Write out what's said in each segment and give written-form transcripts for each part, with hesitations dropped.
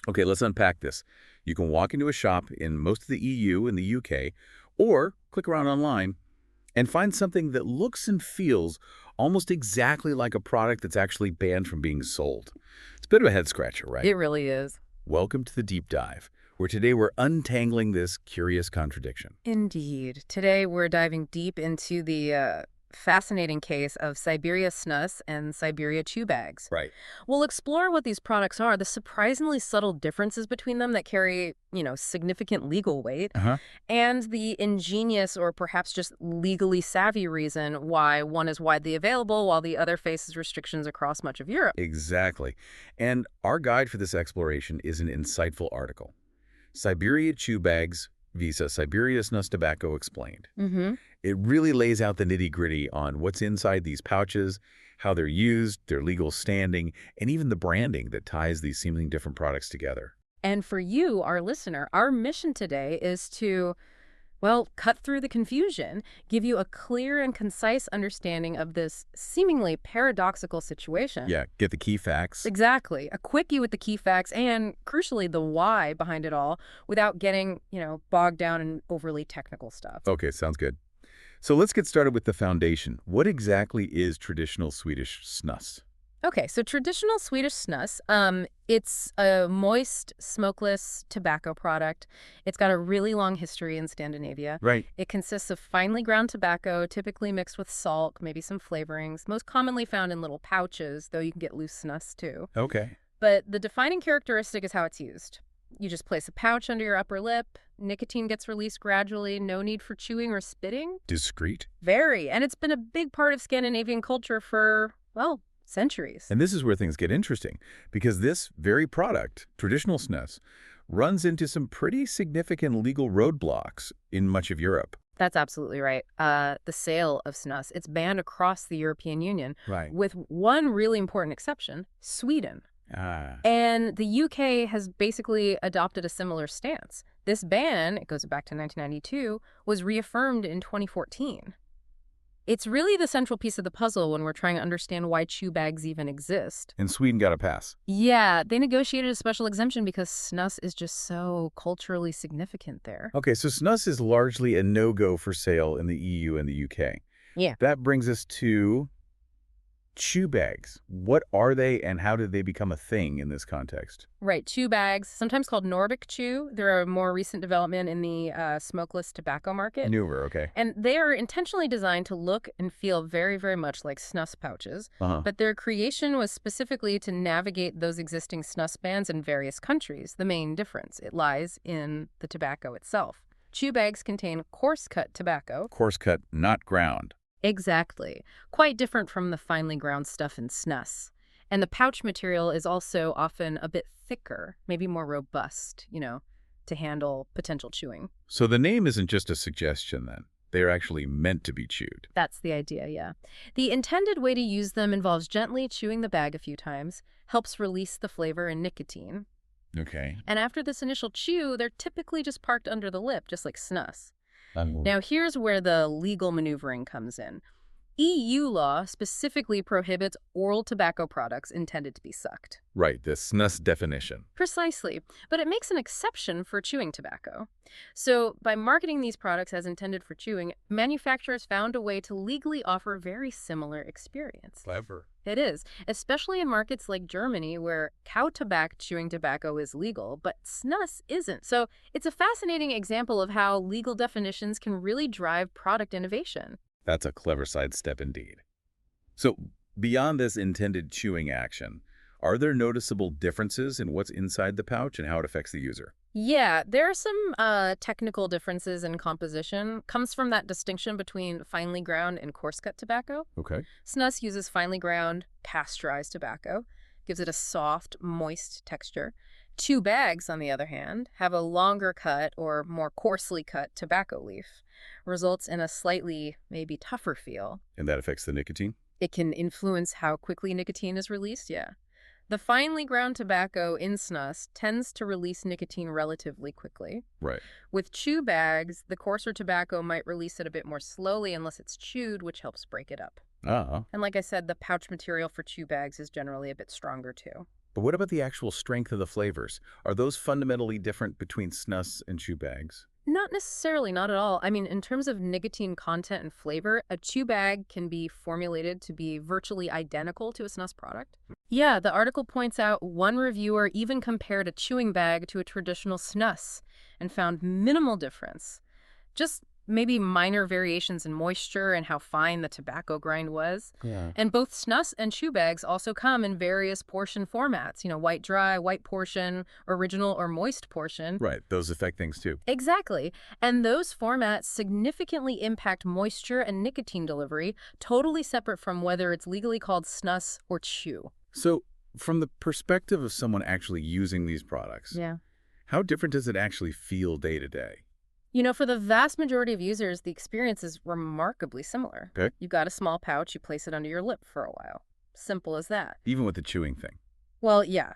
Okay, let's unpack this. You can walk into a shop in most of the EU and the UK, or click around online and find something that looks and feels almost exactly like a product that's actually banned from being sold. It's a bit of a head scratcher, right? It really is. Welcome to the deep dive, where today we're untangling this curious contradiction. Indeed. Today we're diving deep into the fascinating case of Siberia Snus and Siberia chew bags. Right. We'll explore what these products are, the surprisingly subtle differences between them that carry, significant legal weight, Uh-huh. and the ingenious or perhaps just legally savvy reason why one is widely available while the other faces restrictions across much of Europe. Exactly. And our guide for this exploration is an insightful article. Siberia Chew Bags vs. Siberia Snus Tobacco Explained. Mm-hmm. It really lays out the nitty-gritty on what's inside these pouches, how they're used, their legal standing, and even the branding that ties these seemingly different products together. And for you, our listener, our mission today is to, well, cut through the confusion, give you a clear and concise understanding of this seemingly paradoxical situation. Yeah, get the key facts. Exactly. A quickie with the key facts and, crucially, the why behind it all without getting, bogged down in overly technical stuff. Okay, sounds good. So let's get started with the foundation. What exactly is traditional Swedish snus? Okay, so traditional Swedish snus, it's a moist, smokeless tobacco product. It's got a really long history in Scandinavia. Right. It consists of finely ground tobacco, typically mixed with salt, maybe some flavorings, most commonly found in little pouches, though you can get loose snus too. Okay. But the defining characteristic is how it's used. You just place a pouch under your upper lip, nicotine gets released gradually, no need for chewing or spitting. Discreet. Very, and it's been a big part of Scandinavian culture for, well, centuries. And this is where things get interesting, because this very product, traditional snus, runs into some pretty significant legal roadblocks in much of Europe. That's absolutely right. The sale of snus, it's banned across the European Union, Right. with one really important exception, Sweden. Ah. And the UK has basically adopted a similar stance. This ban, it goes back to 1992, was reaffirmed in 2014. It's really the central piece of the puzzle when we're trying to understand why chew bags even exist. And Sweden got a pass. Yeah, they negotiated a special exemption because snus is just so culturally significant there. Okay, so snus is largely a no-go for sale in the EU and the UK. Yeah. That brings us to chew bags. What are they and how did they become a thing in this context? Right, chew bags, sometimes called Nordic chew. They're a more recent development in the smokeless tobacco market. Newer, okay. And they are intentionally designed to look and feel very, very much like snus pouches. Uh-huh. But their creation was specifically to navigate those existing snus bans in various countries. The main difference, it lies in the tobacco itself. Chew bags contain coarse-cut tobacco. Coarse cut, not ground. Exactly. Quite different from the finely ground stuff in snus. And the pouch material is also often a bit thicker, maybe more robust, to handle potential chewing. So the name isn't just a suggestion then. They're actually meant to be chewed. That's the idea, yeah. The intended way to use them involves gently chewing the bag a few times, helps release the flavor and nicotine. Okay. And after this initial chew, they're typically just parked under the lip, just like snus. Now, here's where the legal maneuvering comes in. EU law specifically prohibits oral tobacco products intended to be sucked. Right, the snus definition. Precisely, but it makes an exception for chewing tobacco. So, by marketing these products as intended for chewing, manufacturers found a way to legally offer very similar experience. Clever. It is, especially in markets like Germany where cow tobacco chewing tobacco is legal, but snus isn't. So, it's a fascinating example of how legal definitions can really drive product innovation. That's a clever sidestep indeed. So, beyond this intended chewing action, are there noticeable differences in what's inside the pouch and how it affects the user? Yeah, there are some technical differences in composition. Comes from that distinction between finely ground and coarse-cut tobacco. Okay. Snus uses finely ground, pasteurized tobacco, gives it a soft, moist texture. Chew bags, on the other hand, have a longer cut or more coarsely cut tobacco leaf. Results in a slightly, maybe tougher feel. And that affects the nicotine? It can influence how quickly nicotine is released, yeah. The finely ground tobacco in snus tends to release nicotine relatively quickly. Right. With chew bags, the coarser tobacco might release it a bit more slowly unless it's chewed, which helps break it up. Ah. And like I said, the pouch material for chew bags is generally a bit stronger too. But what about the actual strength of the flavors? Are those fundamentally different between snus and chew bags? Not necessarily, not at all. I mean, in terms of nicotine content and flavor, a chew bag can be formulated to be virtually identical to a snus product. Yeah, the article points out one reviewer even compared a chewing bag to a traditional snus and found minimal difference. Just maybe minor variations in moisture and how fine the tobacco grind was. Yeah. And both snus and chew bags also come in various portion formats, white dry, white portion, original or moist portion. Right, those affect things too. Exactly. And those formats significantly impact moisture and nicotine delivery, totally separate from whether it's legally called snus or chew. So, from the perspective of someone actually using these products, Yeah. how different does it actually feel day to day? For the vast majority of users, the experience is remarkably similar. Okay. You got a small pouch, you place it under your lip for a while. Simple as that. Even with the chewing thing. Well, yeah.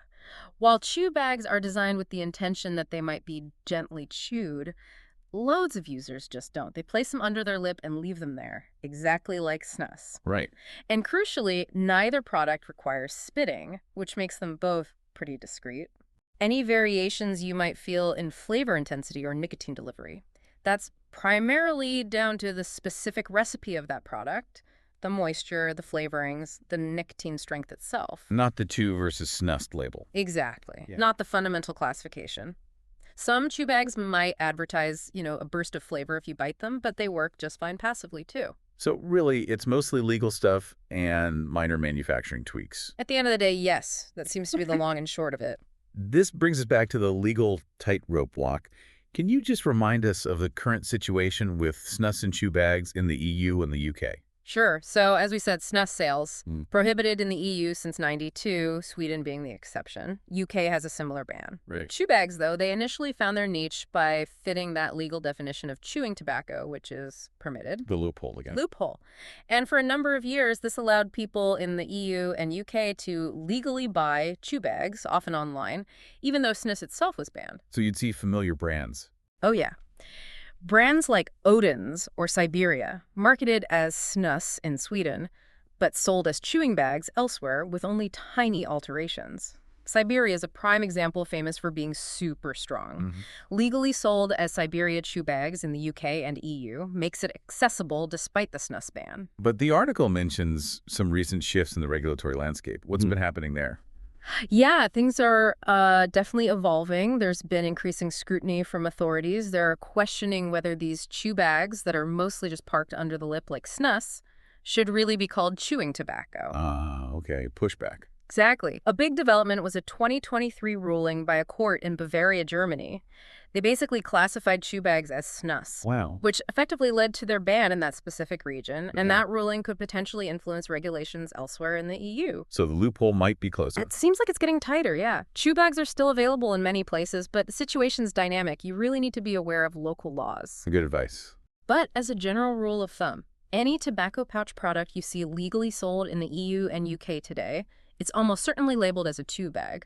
While chew bags are designed with the intention that they might be gently chewed, loads of users just don't. They place them under their lip and leave them there, exactly like snus. Right. And crucially, neither product requires spitting, which makes them both pretty discreet. Any variations you might feel in flavor intensity or nicotine delivery, that's primarily down to the specific recipe of that product, the moisture, the flavorings, the nicotine strength itself. Not the chew versus snus label. Exactly. Yeah. Not the fundamental classification. Some chew bags might advertise, a burst of flavor if you bite them, but they work just fine passively too. So really, it's mostly legal stuff and minor manufacturing tweaks. At the end of the day, yes, that seems to be the long and short of it. This brings us back to the legal tightrope walk. Can you just remind us of the current situation with snus and chew bags in the EU and the UK? Sure. So, as we said, snus sales Mm. prohibited in the EU since '92, Sweden being the exception. UK has a similar ban. Right. Chew bags, though, they initially found their niche by fitting that legal definition of chewing tobacco, which is permitted. The loophole again. Loophole. And for a number of years, this allowed people in the EU and UK to legally buy chew bags, often online, even though snus itself was banned. So you'd see familiar brands. Oh, yeah. Brands like Odin's or Siberia, marketed as snus in Sweden, but sold as chewing bags elsewhere with only tiny alterations. Siberia is a prime example, famous for being super strong. Legally sold as Siberia chew bags in the UK and EU makes it accessible despite the snus ban. But the article mentions some recent shifts in the regulatory landscape. What's been happening there? Yeah, things are definitely evolving. There's been increasing scrutiny from authorities. They're questioning whether these chew bags that are mostly just parked under the lip like snus should really be called chewing tobacco. Okay. Pushback. Exactly. A big development was a 2023 ruling by a court in Bavaria, Germany. They basically classified chew bags as snus, Wow. which effectively led to their ban in that specific region, and Yeah. that ruling could potentially influence regulations elsewhere in the EU. So the loophole might be closer. It seems like it's getting tighter, yeah. Chew bags are still available in many places, but the situation's dynamic. You really need to be aware of local laws. Good advice. But as a general rule of thumb, any tobacco pouch product you see legally sold in the EU and UK today, it's almost certainly labeled as a chew bag.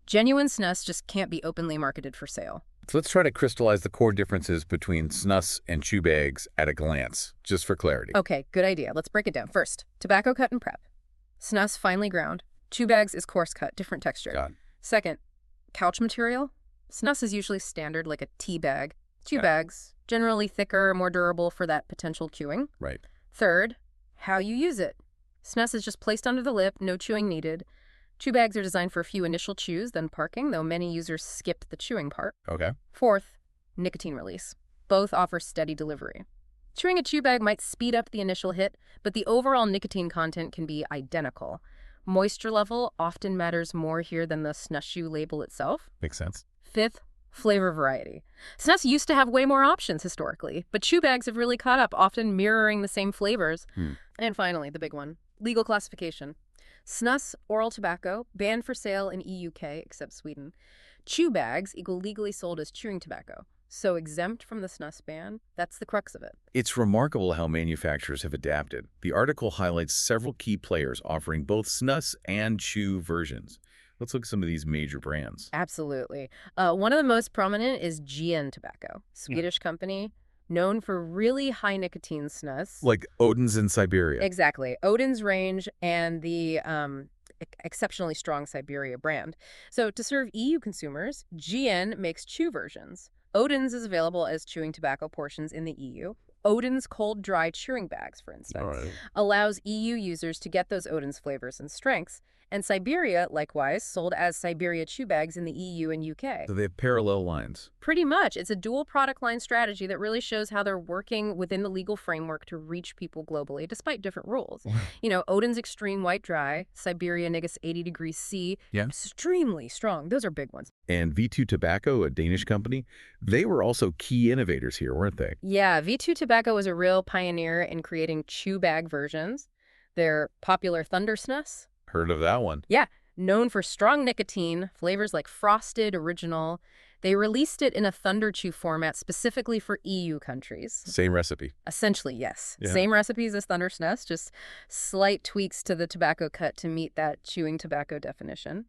Genuine snus just can't be openly marketed for sale. So let's try to crystallize the core differences between snus and chew bags at a glance, just for clarity. Okay, good idea. Let's break it down. First, tobacco cut and prep. Snus, finely ground. Chew bags is coarse cut, different texture. God. Second, couch material. Snus is usually standard, like a tea bag. Chew Yeah. bags, generally thicker, more durable for that potential chewing. Right. Third, how you use it. Snus is just placed under the lip, no chewing needed. Chew bags are designed for a few initial chews, then parking, though many users skip the chewing part. Okay. Fourth, nicotine release. Both offer steady delivery. Chewing a chew bag might speed up the initial hit, but the overall nicotine content can be identical. Moisture level often matters more here than the snus chew label itself. Makes sense. Fifth, flavor variety. Snus used to have way more options historically, but chew bags have really caught up, often mirroring the same flavors. And finally, the big one, legal classification. Snus, oral tobacco, banned for sale in EUK, except Sweden. Chew bags equal legally sold as chewing tobacco. So exempt from the snus ban, that's the crux of it. It's remarkable how manufacturers have adapted. The article highlights several key players offering both snus and chew versions. Let's look at some of these major brands. Absolutely. One of the most prominent is GN Tobacco, Swedish company, known for really high nicotine snus. Like Odin's in Siberia. Exactly. Odin's range and the exceptionally strong Siberia brand. So to serve EU consumers, GN makes chew versions. Odin's is available as chewing tobacco portions in the EU. Odin's cold dry chewing bags, for All instance, right. allows EU users to get those Odin's flavors and strengths. And Siberia, likewise, sold as Siberia chew bags in the EU and UK. So they have parallel lines. Pretty much. It's a dual product line strategy that really shows how they're working within the legal framework to reach people globally, despite different rules. Odin's Extreme White Dry, Siberia Nigus 80 degrees C, Yeah. extremely strong. Those are big ones. And V2 Tobacco, a Danish company, they were also key innovators here, weren't they? Yeah, V2 Tobacco was a real pioneer in creating chew bag versions. Their popular Thunder Snus, Heard of that one. yeah, known for strong nicotine, flavors like frosted, original. They released it in a Thunder Chew format specifically for EU countries. Same recipe. Essentially, yes. Yeah. Same recipes as Thunder Snus, just slight tweaks to the tobacco cut to meet that chewing tobacco definition.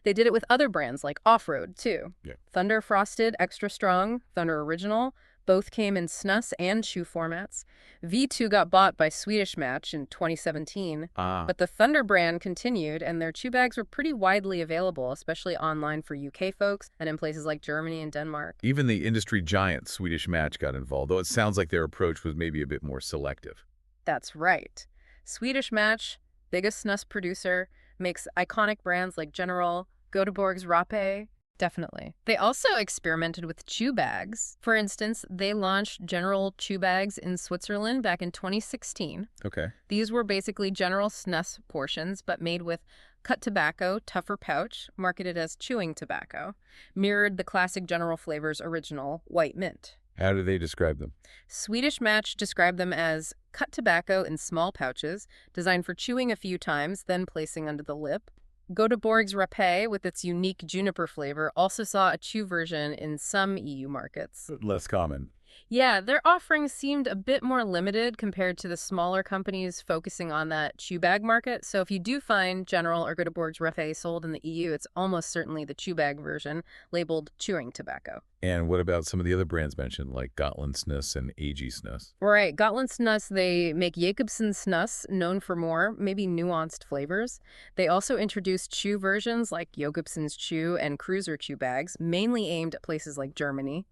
They did it with other brands like Off-Road, too. Yeah. Thunder Frosted, Extra Strong, Thunder Original, both came in Snus and chew formats. V2 got bought by Swedish Match in 2017, but the Thunder brand continued, and their chew bags were pretty widely available, especially online for UK folks and in places like Germany and Denmark. Even the industry giant Swedish Match got involved, though it sounds like their approach was maybe a bit more selective. That's right. Swedish Match, biggest Snus producer, makes iconic brands like General, Göteborg's Rapé. Definitely. They also experimented with chew bags. For instance, they launched General chew bags in Switzerland back in 2016. Okay. These were basically General Snus portions, but made with cut tobacco, tougher pouch, marketed as chewing tobacco. Mirrored the classic General flavors original, white mint. How do they describe them? Swedish Match described them as cut tobacco in small pouches, designed for chewing a few times, then placing under the lip. Göteborg's Rapé, with its unique juniper flavor, also saw a chew version in some EU markets. Less common. Yeah, their offerings seemed a bit more limited compared to the smaller companies focusing on that chew bag market. So if you do find General or Göteborg's Rapé sold in the EU, it's almost certainly the chew bag version, labeled chewing tobacco. And what about some of the other brands mentioned, like Gotland Snus and AG Snus? Right. Gotland Snus, they make Jacobsen Snus, known for more, maybe nuanced flavors. They also introduced chew versions like Jacobsen's Chew and Cruiser chew bags, mainly aimed at places like Germany.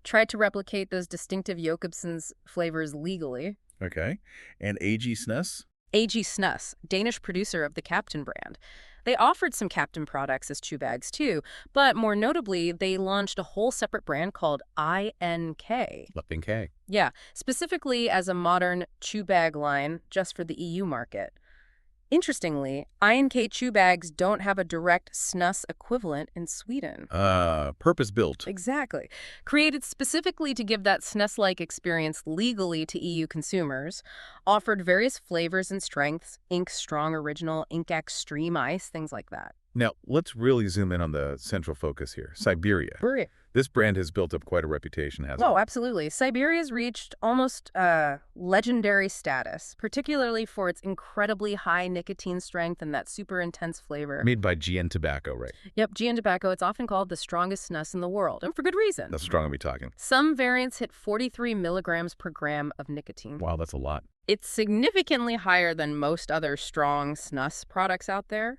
Tried to replicate those distinctive Jacobsen's flavors legally. Okay. And AG Snus? AG Snus, Danish producer of the Captain brand. They offered some Captain products as chew bags too, but more notably, they launched a whole separate brand called INK. Lepin K. Yeah, specifically as a modern chew bag line just for the EU market. Interestingly, INK chew bags don't have a direct Snus equivalent in Sweden. Purpose-built. Exactly. Created specifically to give that Snus-like experience legally to EU consumers, offered various flavors and strengths, Ink Strong Original, Ink Extreme Ice, things like that. Now, let's really zoom in on the central focus here, Siberia. This brand has built up quite a reputation, hasn't it? Oh, absolutely. Siberia's reached almost legendary status, particularly for its incredibly high nicotine strength and that super intense flavor. Made by GN Tobacco, right? Yep, GN Tobacco. It's often called the strongest snus in the world, and for good reason. That's strong are we talking? Some variants hit 43 milligrams per gram of nicotine. Wow, that's a lot. It's significantly higher than most other strong snus products out there.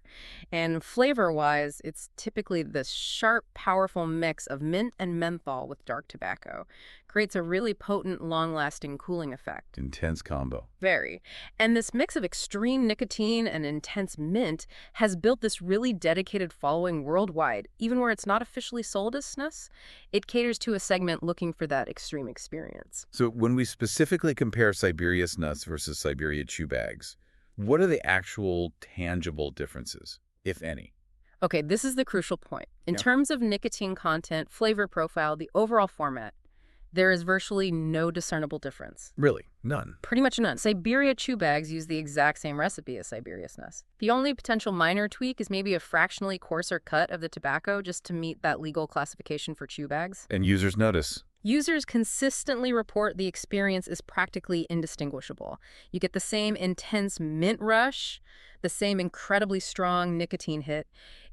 And flavor-wise, it's typically this sharp, powerful mix of mint and menthol with dark tobacco. Creates a really potent, long-lasting cooling effect. Intense combo. Very. And this mix of extreme nicotine and intense mint has built this really dedicated following worldwide, even where it's not officially sold as snus. It caters to a segment looking for that extreme experience. So when we specifically compare Siberia Snus versus Siberia chew bags, what are the actual tangible differences, if any? Okay, this is the crucial point. In Yeah. terms of nicotine content, flavor profile, the overall format, there is virtually no discernible difference. Really? None. Pretty much none. Siberia chew bags use the exact same recipe as Siberia Snus. The only potential minor tweak is maybe a fractionally coarser cut of the tobacco just to meet that legal classification for chew bags. And users notice. Users consistently report the experience is practically indistinguishable. You get the same intense mint rush, the same incredibly strong nicotine hit.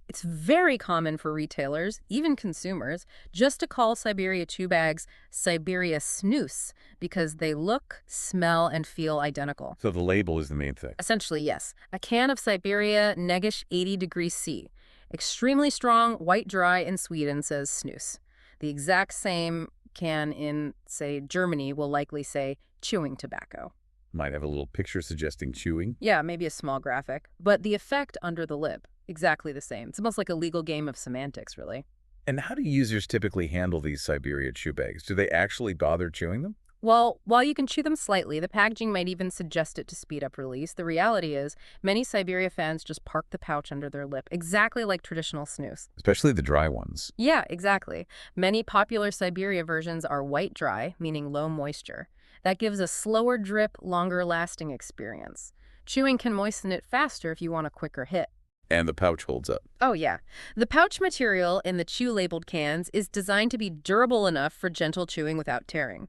It's very common for retailers, even consumers, just to call Siberia chew bags Siberia Snus because they look, smell, and feel identical. So the label is the main thing. Essentially, yes. A can of Siberia Negish 80 degrees C. Extremely strong, white dry in Sweden says Snus. The exact same can in, say, Germany will likely say chewing tobacco. Might have a little picture suggesting chewing. Yeah, maybe a small graphic. But the effect under the lip, exactly the same. It's almost like a legal game of semantics, really. And how do users typically handle these Siberia chew bags? Do they actually bother chewing them? Well, while you can chew them slightly, the packaging might even suggest it to speed up release. The reality is, many Siberia fans just park the pouch under their lip, exactly like traditional snus. Especially the dry ones. Yeah, exactly. Many popular Siberia versions are white dry, meaning low moisture. That gives a slower drip, longer lasting experience. Chewing can moisten it faster if you want a quicker hit. And the pouch holds up. Oh, yeah. The pouch material in the chew-labeled cans is designed to be durable enough for gentle chewing without tearing.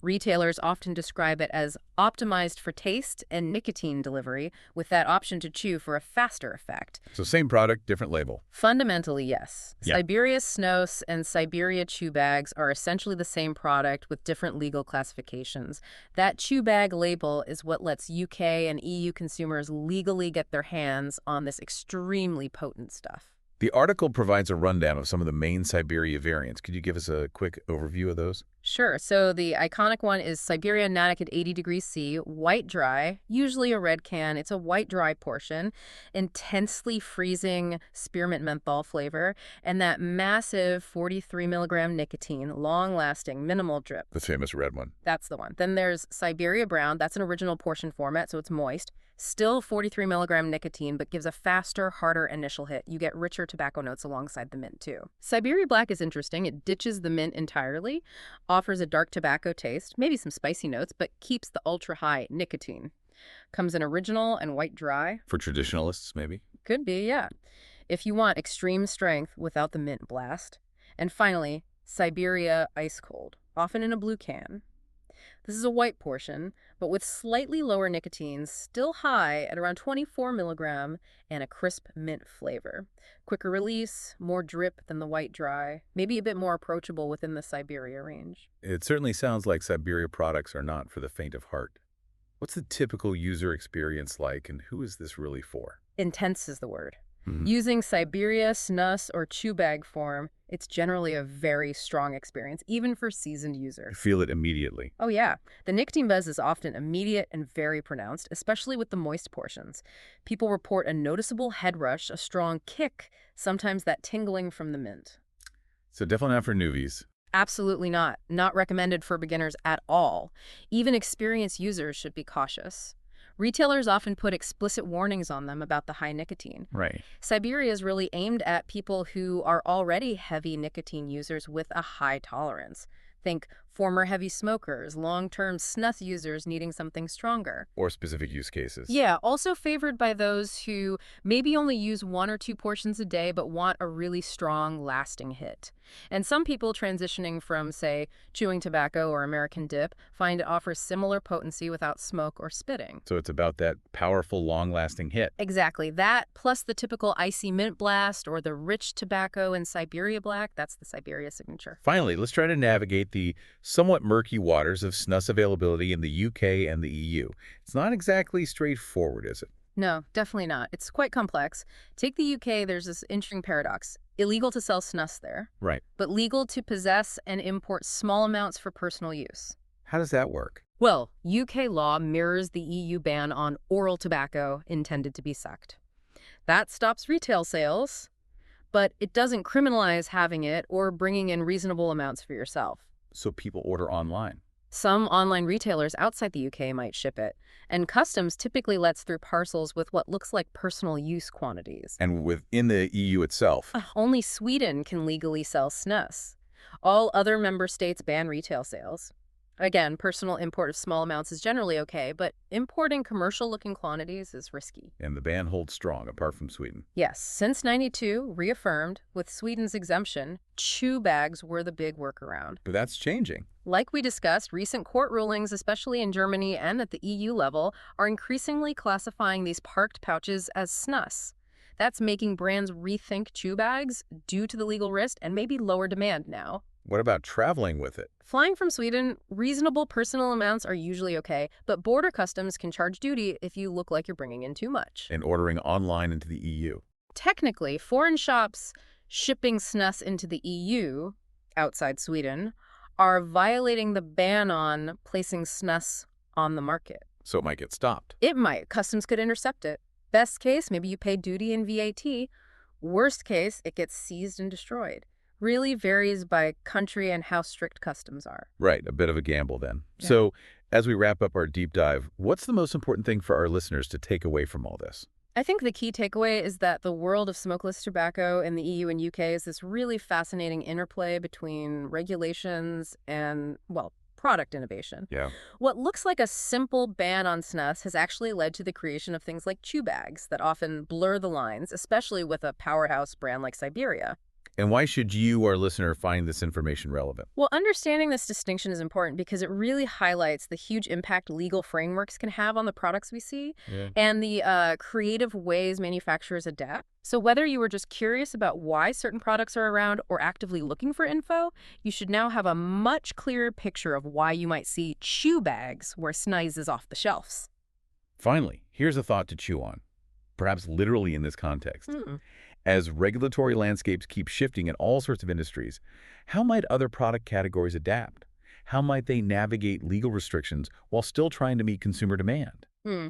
Retailers often describe it as optimized for taste and nicotine delivery, with that option to chew for a faster effect. So same product, different label. Fundamentally, yes. Yeah. Siberia Snus and Siberia chew bags are essentially the same product with different legal classifications. That chew bag label is what lets UK and EU consumers legally get their hands on this extremely potent stuff. The article provides a rundown of some of the main Siberia variants. Could you give us a quick overview of those? Sure. So the iconic one is Siberia Nanic at 80 degrees C, white dry, usually a red can. It's a white dry portion, intensely freezing spearmint menthol flavor, and that massive 43 milligram nicotine, long-lasting, minimal drip. The famous red one. That's the one. Then there's Siberia Brown. That's an original portion format, so it's moist. Still 43 milligram nicotine, but gives a faster, harder initial hit. You get richer tobacco notes alongside the mint, too. Siberia Black is interesting. It ditches the mint entirely, offers a dark tobacco taste, maybe some spicy notes, but keeps the ultra-high nicotine. Comes in original and white dry. For traditionalists, maybe? Could be, yeah. If you want extreme strength without the mint blast. And finally, Siberia Ice Cold, often in a blue can. This is a white portion, but with slightly lower nicotine, still high at around 24 milligram, and a crisp mint flavor. Quicker release, more drip than the white dry, maybe a bit more approachable within the Siberia range. It certainly sounds like Siberia products are not for the faint of heart. What's the typical user experience like, and who is this really for? Intense is the word. Using Siberia, Snus, or chew bag form, it's generally a very strong experience, even for seasoned You users. feel it immediately. Oh yeah, the nicotine buzz is often immediate and very pronounced, especially with the moist portions. People report a noticeable head rush, a strong kick, sometimes that tingling from the mint. So definitely not for newbies. Absolutely not. Not recommended for beginners at all. Even experienced users should be cautious. Retailers often put explicit warnings on them about the high nicotine. Right. Siberia is really aimed at people who are already heavy nicotine users with a high tolerance. Think former heavy smokers, long-term snuff users needing something stronger. Or specific use cases. Yeah, also favored by those who maybe only use 1 or 2 portions a day but want a really strong, lasting hit. And some people transitioning from, say, chewing tobacco or American dip find it offers similar potency without smoke or spitting. So it's about that powerful, long-lasting hit. Exactly. That, plus the typical icy mint blast or the rich tobacco in Siberia Black, that's the Siberia signature. Finally, let's try to navigate the somewhat murky waters of snus availability in the UK and the EU. It's not exactly straightforward, is it? No, definitely not. It's quite complex. Take the UK, there's this interesting paradox. Illegal to sell snus there, Right. but legal to possess and import small amounts for personal use. How does that work? Well, UK law mirrors the EU ban on oral tobacco intended to be sucked. That stops retail sales, but it doesn't criminalize having it or bringing in reasonable amounts for yourself. So people order online. Some online retailers outside the UK might ship it, and customs typically lets through parcels with what looks like personal use quantities. And within the EU itself. Only Sweden can legally sell snus. All other member states ban retail sales. Again, personal import of small amounts is generally okay, but importing commercial-looking quantities is risky. And the ban holds strong, apart from Sweden. Yes, since '92, reaffirmed, with Sweden's exemption, chew bags were the big workaround. But that's changing. Like we discussed, recent court rulings, especially in Germany and at the EU level, are increasingly classifying these parked pouches as snus. That's making brands rethink chew bags due to the legal risk and maybe lower demand now. What about traveling with it Flying from Sweden, reasonable personal amounts are usually okay, but border customs can charge duty if you look like you're bringing in too much. and ordering online into the EU? Technically, foreign shops shipping snus into the EU, outside Sweden, are violating the ban on placing snus on the market. So it might get stopped. It might. Customs could intercept it. Best case, maybe you pay duty and VAT. Worst case, it gets seized and destroyed. Really varies by country and how strict customs are. Right, a bit of a gamble then. Yeah. So as we wrap up our deep dive, what's the most important thing for our listeners to take away from all this? I think the key takeaway is that the world of smokeless tobacco in the EU and UK is this really fascinating interplay between regulations and, well, product innovation. Yeah. What looks like a simple ban on snus has actually led to the creation of things like chew bags that often blur the lines, especially with a powerhouse brand like Siberia. And why should you, our listener, find this information relevant? Well, understanding this distinction is important because it really highlights the huge impact legal frameworks can have on the products we see Yeah. and the creative ways manufacturers adapt. So whether you were just curious about why certain products are around or actively looking for info, you should now have a much clearer picture of why you might see chew bags where snus is off the shelves. Finally, here's a thought to chew on, perhaps literally in this context. Hmm. As regulatory landscapes keep shifting in all sorts of industries, how might other product categories adapt? How might they navigate legal restrictions while still trying to meet consumer demand? Hmm.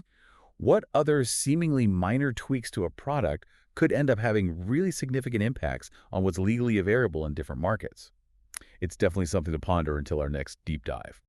What other seemingly minor tweaks to a product could end up having really significant impacts on what's legally available in different markets? It's definitely something to ponder until our next deep dive.